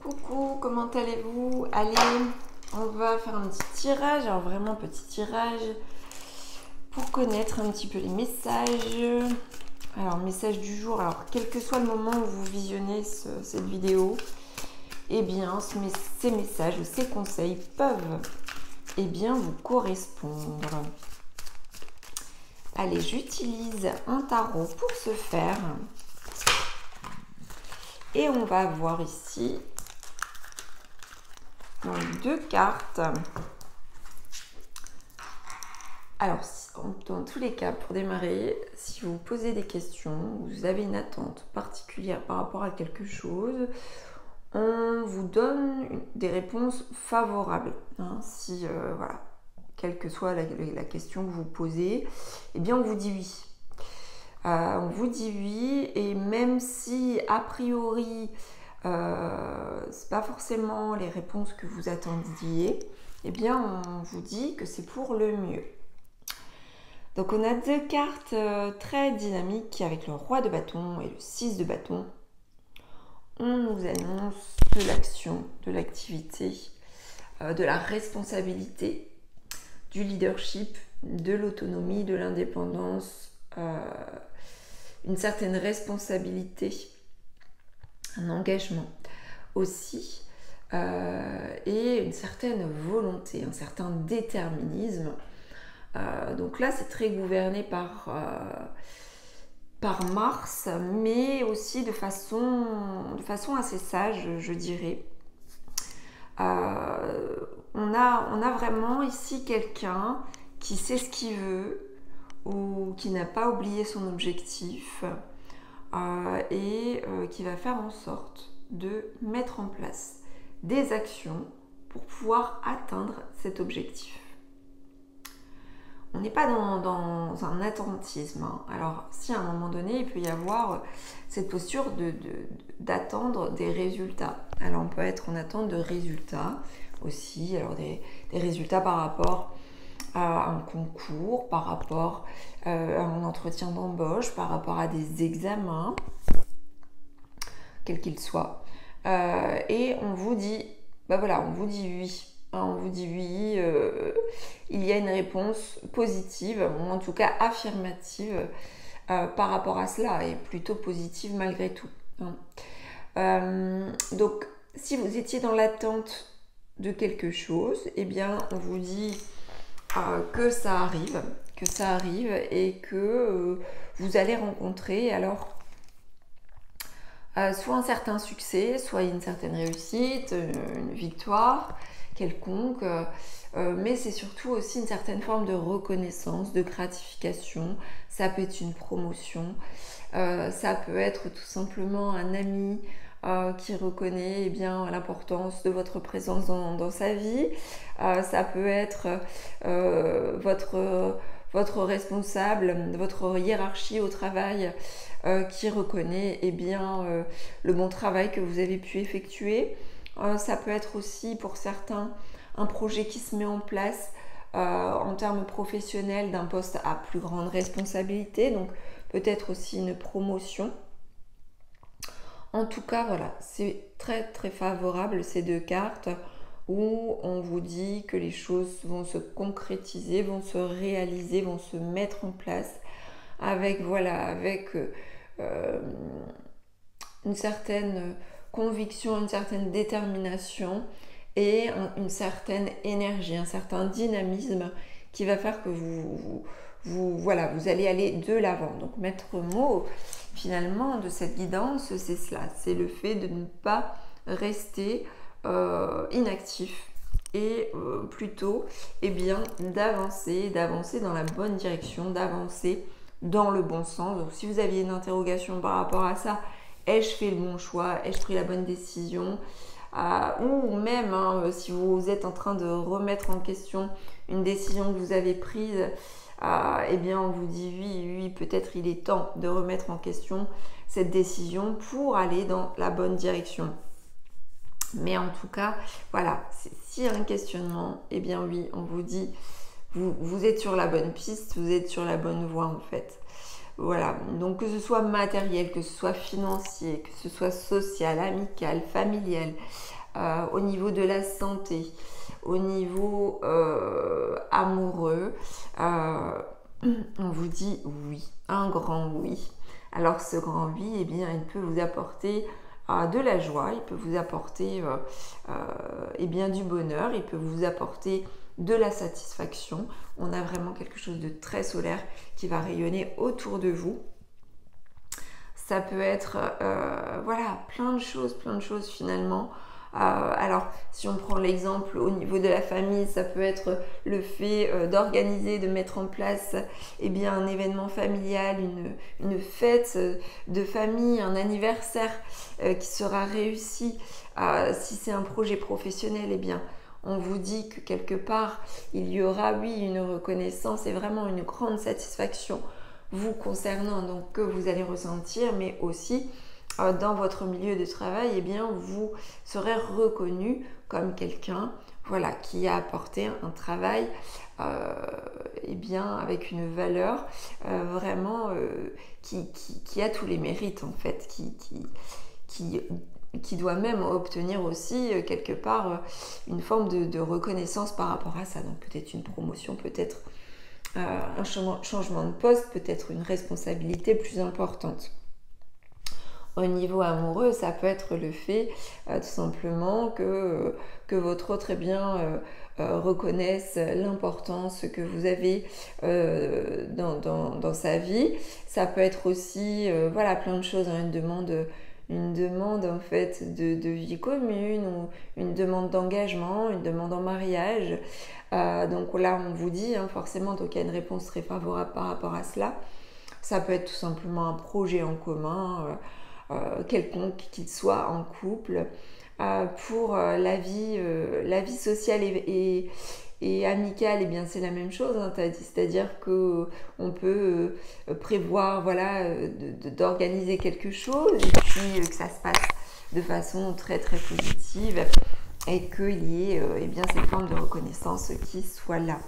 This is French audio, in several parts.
Coucou, comment allez-vous? Allez, on va faire un petit tirage, alors vraiment un petit tirage pour connaître un petit peu les messages. Alors, message du jour, alors quel que soit le moment où vous visionnez cette vidéo, eh bien ces messages ou ces conseils peuvent vous correspondre. Allez, j'utilise un tarot pour ce faire. Et on va voir ici donc, 2 cartes. Alors, dans tous les cas, pour démarrer, si vous posez des questions, vous avez une attente particulière par rapport à quelque chose, on vous donne des réponses favorables. Si, voilà, quelle que soit la question que vous posez, eh bien, on vous dit oui. On vous dit oui, et même si, a priori, c'est pas forcément les réponses que vous attendiez, eh bien, on vous dit que c'est pour le mieux. Donc on a 2 cartes très dynamiques avec le roi de bâton et le 6 de bâton. On nous annonce de l'action, de l'activité, de la responsabilité, du leadership, de l'autonomie, de l'indépendance, une certaine responsabilité, un engagement aussi, et une certaine volonté, un certain déterminisme. Donc là, c'est très gouverné par Mars, mais aussi de façon assez sage, je dirais. On a vraiment ici quelqu'un qui sait ce qu'il veut ou qui n'a pas oublié son objectif et qui va faire en sorte de mettre en place des actions pour pouvoir atteindre cet objectif. On n'est pas dans un attentisme. Alors, si à un moment donné, il peut y avoir cette posture d'attendre des résultats. Alors, on peut être en attente de résultats aussi. Alors, des résultats par rapport à un concours, par rapport à un entretien d'embauche, par rapport à des examens, quels qu'ils soient. Et on vous dit, on vous dit oui. On vous dit oui, il y a une réponse positive, ou en tout cas affirmative par rapport à cela, et plutôt positive malgré tout. Donc, si vous étiez dans l'attente de quelque chose, eh bien, on vous dit que ça arrive et que vous allez rencontrer alors soit un certain succès, soit une certaine réussite, une victoire quelconque, mais c'est surtout aussi une certaine forme de reconnaissance, de gratification. Ça peut être une promotion, ça peut être tout simplement un ami qui reconnaît l'importance de votre présence dans sa vie. Ça peut être votre responsable, votre hiérarchie au travail qui reconnaît le bon travail que vous avez pu effectuer. Ça peut être aussi pour certains un projet qui se met en place en termes professionnels d'un poste à plus grande responsabilité, donc peut-être aussi une promotion. En tout cas, voilà, c'est très très favorable ces 2 cartes où on vous dit que les choses vont se concrétiser, vont se réaliser, vont se mettre en place avec une certaine conviction, une certaine détermination et une certaine énergie, un certain dynamisme qui va faire que vous allez aller de l'avant. Donc, maître mot finalement de cette guidance, c'est cela, c'est le fait de ne pas rester inactif et plutôt d'avancer dans la bonne direction, d'avancer dans le bon sens. Donc, si vous aviez une interrogation par rapport à ça, ai-je fait le bon choix? Ai-je pris la bonne décision? Ou même si vous êtes en train de remettre en question une décision que vous avez prise, on vous dit oui, peut-être il est temps de remettre en question cette décision pour aller dans la bonne direction. Mais en tout cas, voilà, s'il y a un questionnement, oui, on vous dit vous êtes sur la bonne piste, vous êtes sur la bonne voie en fait. Voilà, donc que ce soit matériel, que ce soit financier, que ce soit social, amical, familial, au niveau de la santé, au niveau amoureux, on vous dit oui, un grand oui. Alors ce grand oui, eh bien, il peut vous apporter de la joie, il peut vous apporter eh bien, du bonheur, il peut vous apporter de la satisfaction. On a vraiment quelque chose de très solaire qui va rayonner autour de vous. Ça peut être voilà, plein de choses finalement. Alors, si on prend l'exemple au niveau de la famille, ça peut être le fait d'organiser, de mettre en place eh bien, un événement familial, une fête de famille, un anniversaire qui sera réussi. Si c'est un projet professionnel, eh bien, on vous dit que quelque part, il y aura, oui, une reconnaissance et vraiment une grande satisfaction vous concernant, donc que vous allez ressentir, mais aussi dans votre milieu de travail, eh bien, vous serez reconnu comme quelqu'un, voilà, qui a apporté un travail eh bien, avec une valeur vraiment qui a tous les mérites en fait, qui doit même obtenir aussi quelque part une forme de reconnaissance par rapport à ça. Donc peut-être une promotion, peut-être un changement de poste, peut-être une responsabilité plus importante. Au niveau amoureux, ça peut être le fait tout simplement que votre autre eh bien, reconnaisse l'importance que vous avez dans sa vie. Ça peut être aussi voilà, plein de choses, hein, une demande en fait de vie commune, ou une demande d'engagement, une demande en mariage. Donc là on vous dit hein, forcément, donc il y a une réponse très favorable par rapport à cela. Ça peut être tout simplement un projet en commun, quelconque qu'il soit en couple. Pour la vie sociale et amicale, eh bien c'est la même chose, hein, c'est-à-dire qu'on peut prévoir voilà, d'organiser quelque chose et puis que ça se passe de façon très très positive et qu'il y ait eh bien, cette forme de reconnaissance qui soit là.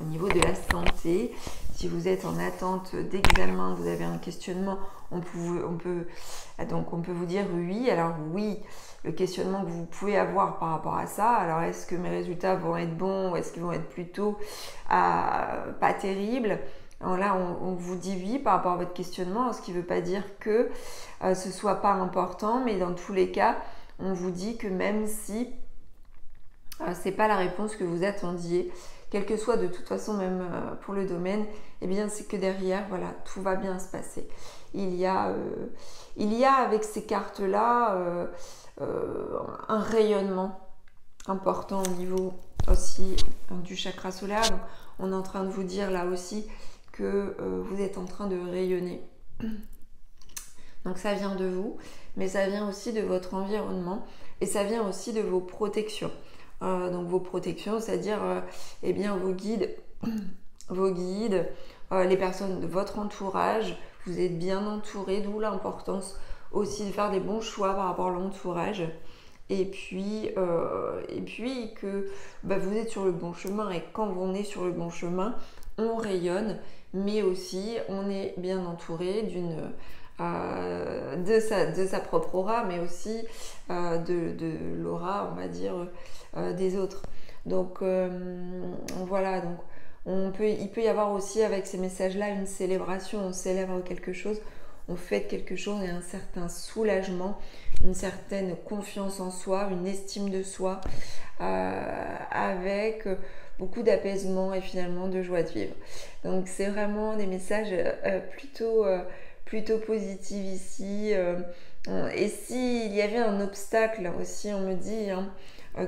Au niveau de la santé, si vous êtes en attente d'examen, vous avez un questionnement, on peut vous dire oui. Alors oui, le questionnement que vous pouvez avoir par rapport à ça, alors est-ce que mes résultats vont être bons ou est-ce qu'ils vont être plutôt pas terribles? Alors là, on vous dit oui par rapport à votre questionnement, ce qui ne veut pas dire que ce ne soit pas important, mais dans tous les cas, on vous dit que même si ce n'est pas la réponse que vous attendiez, quel que soit de toute façon même pour le domaine, eh bien c'est que derrière, voilà, tout va bien se passer. Il y a avec ces cartes-là un rayonnement important au niveau aussi du chakra solaire. Donc, on est en train de vous dire là aussi que vous êtes en train de rayonner. Donc ça vient de vous, mais ça vient aussi de votre environnement et ça vient aussi de vos protections. Donc vos protections, c'est-à-dire eh bien, vos guides, les personnes de votre entourage, vous êtes bien entouré, d'où l'importance aussi de faire des bons choix par rapport à l'entourage. Et puis que vous êtes sur le bon chemin, et quand on est sur le bon chemin, on rayonne, mais aussi on est bien entouré de sa propre aura, mais aussi de l'aura, on va dire, des autres. Donc voilà, donc il peut y avoir aussi avec ces messages-là une célébration, on célèbre quelque chose, on fête quelque chose et un certain soulagement, une certaine confiance en soi, une estime de soi, avec beaucoup d'apaisement et finalement de joie de vivre. Donc c'est vraiment des messages plutôt positifs ici. Et s'il y avait un obstacle aussi, on me dit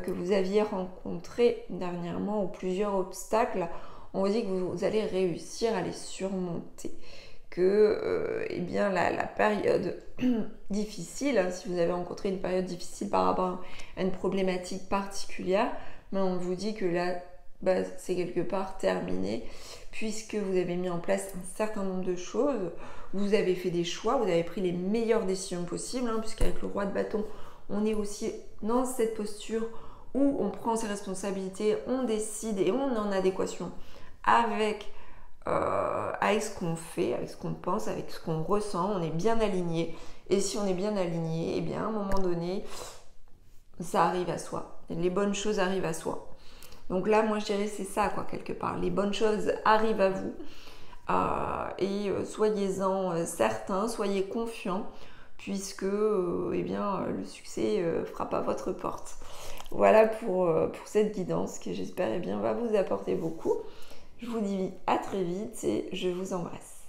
que vous aviez rencontré dernièrement, ou plusieurs obstacles, on vous dit que vous allez réussir à les surmonter. Que eh bien, la période difficile, hein, si vous avez rencontré une période difficile par rapport à une problématique particulière, on vous dit que là, c'est quelque part terminé, puisque vous avez mis en place un certain nombre de choses, vous avez fait des choix, vous avez pris les meilleures décisions possibles, hein, puisqu'avec le roi de bâton, on est aussi dans cette posture où on prend ses responsabilités, on décide et on est en adéquation avec ce qu'on fait, avec ce qu'on pense, avec ce qu'on ressent, on est bien aligné. Et si on est bien aligné, eh bien à un moment donné, ça arrive à soi. Les bonnes choses arrivent à soi. Donc là, moi, je dirais c'est ça, quoi, quelque part. Les bonnes choses arrivent à vous. Et soyez-en certains, soyez confiants, puisque eh bien, le succès frappe à votre porte. Voilà pour cette guidance que j'espère eh bien, va vous apporter beaucoup. Je vous dis à très vite et je vous embrasse.